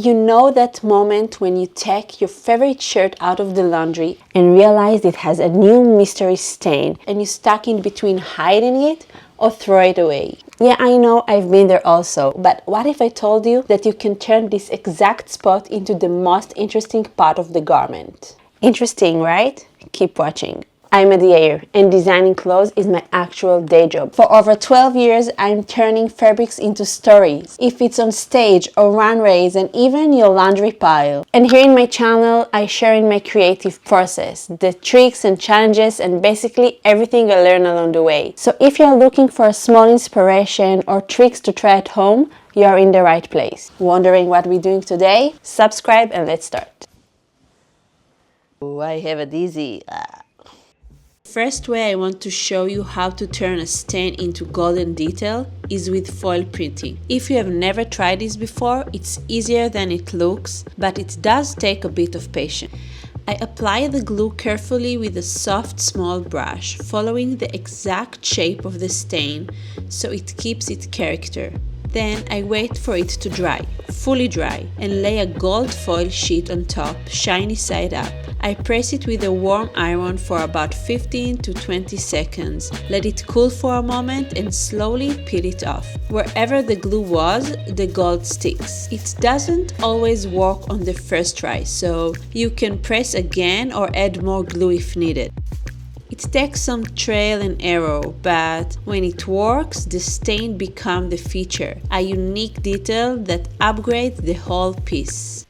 You know that moment when you take your favorite shirt out of the laundry and realize it has a new mystery stain and you're stuck in between hiding it or throw it away. Yeah, I know, I've been there also, but what if I told you that you can turn this exact spot into the most interesting part of the garment? Interesting, right? Keep watching. I'm Adiair, and designing clothes is my actual day job. For over 12 years, I'm turning fabrics into stories. If it's on stage or runways and even your laundry pile. And here in my channel, I share in my creative process, the tricks and challenges and basically everything I learn along the way. So if you're looking for a small inspiration or tricks to try at home, you're in the right place. Wondering what we're doing today? Subscribe and let's start. Oh, I have a dizzy. First way I want to show you how to turn a stain into golden detail is with foil printing. If you have never tried this before, it's easier than it looks, but it does take a bit of patience. I apply the glue carefully with a soft small brush, following the exact shape of the stain so it keeps its character. Then I wait for it to dry, fully dry, and lay a gold foil sheet on top, shiny side up. I press it with a warm iron for about 15 to 20 seconds, let it cool for a moment and slowly peel it off. Wherever the glue was, the gold sticks. It doesn't always work on the first try, so you can press again or add more glue if needed. It takes some trial and error, but when it works, the stain becomes the feature, a unique detail that upgrades the whole piece.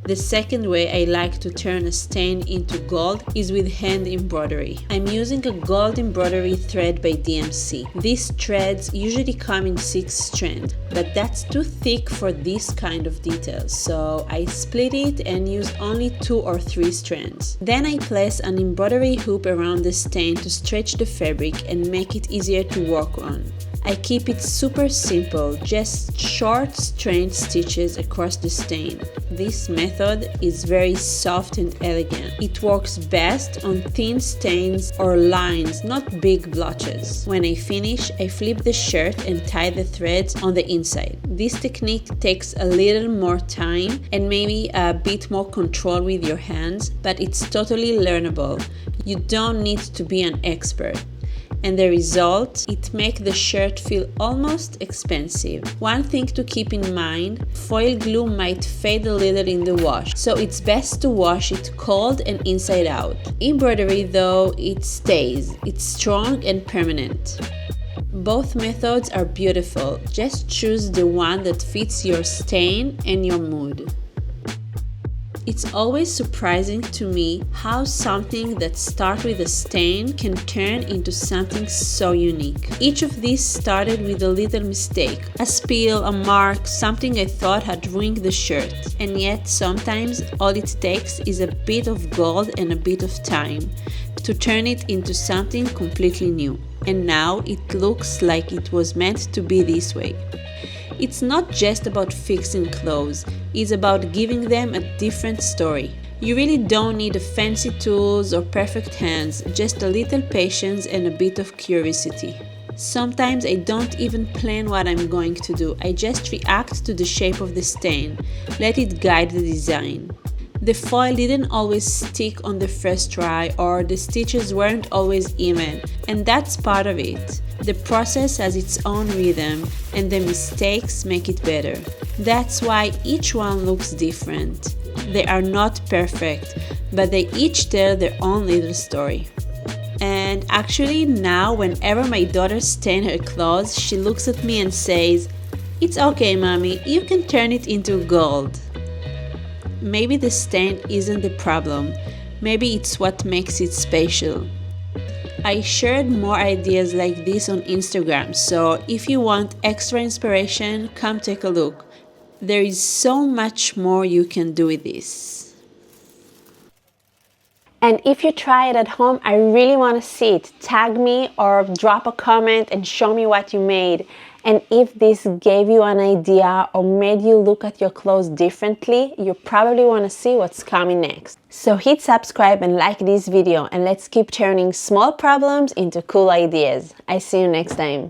The second way I like to turn a stain into gold is with hand embroidery. I'm using a gold embroidery thread by DMC. These threads usually come in 6 strands, but that's too thick for this kind of detail, so I split it and use only 2 or 3 strands. Then I place an embroidery hoop around the stain to stretch the fabric and make it easier to work on. I keep it super simple, just short straight stitches across the stain. This method is very soft and elegant. It works best on thin stains or lines, not big blotches. When I finish, I flip the shirt and tie the threads on the inside. This technique takes a little more time and maybe a bit more control with your hands, but it's totally learnable. You don't need to be an expert. And the result, it makes the shirt feel almost expensive. One thing to keep in mind, foil glue might fade a little in the wash, so it's best to wash it cold and inside out. Embroidery though, it stays. It's strong and permanent. Both methods are beautiful, just choose the one that fits your stain and your mood. It's always surprising to me how something that starts with a stain can turn into something so unique. Each of these started with a little mistake, a spill, a mark, something I thought had ruined the shirt. And yet sometimes all it takes is a bit of gold and a bit of time to turn it into something completely new. And now it looks like it was meant to be this way. It's not just about fixing clothes, it's about giving them a different story. You really don't need fancy tools or perfect hands, just a little patience and a bit of curiosity. Sometimes I don't even plan what I'm going to do, I just react to the shape of the stain, let it guide the design. The foil didn't always stick on the first try, or the stitches weren't always even, and that's part of it. The process has its own rhythm, and the mistakes make it better. That's why each one looks different. They are not perfect, but they each tell their own little story. And actually now, whenever my daughter stains her clothes, she looks at me and says, "It's okay, mommy, you can turn it into gold." Maybe the stain isn't the problem, maybe it's what makes it special. I shared more ideas like this on Instagram, so if you want extra inspiration, come take a look. There is so much more you can do with this. And if you try it at home, I really want to see it. Tag me or drop a comment and show me what you made. And if this gave you an idea or made you look at your clothes differently, you probably want to see what's coming next. So hit subscribe and like this video, and let's keep turning small problems into cool ideas. I see you next time.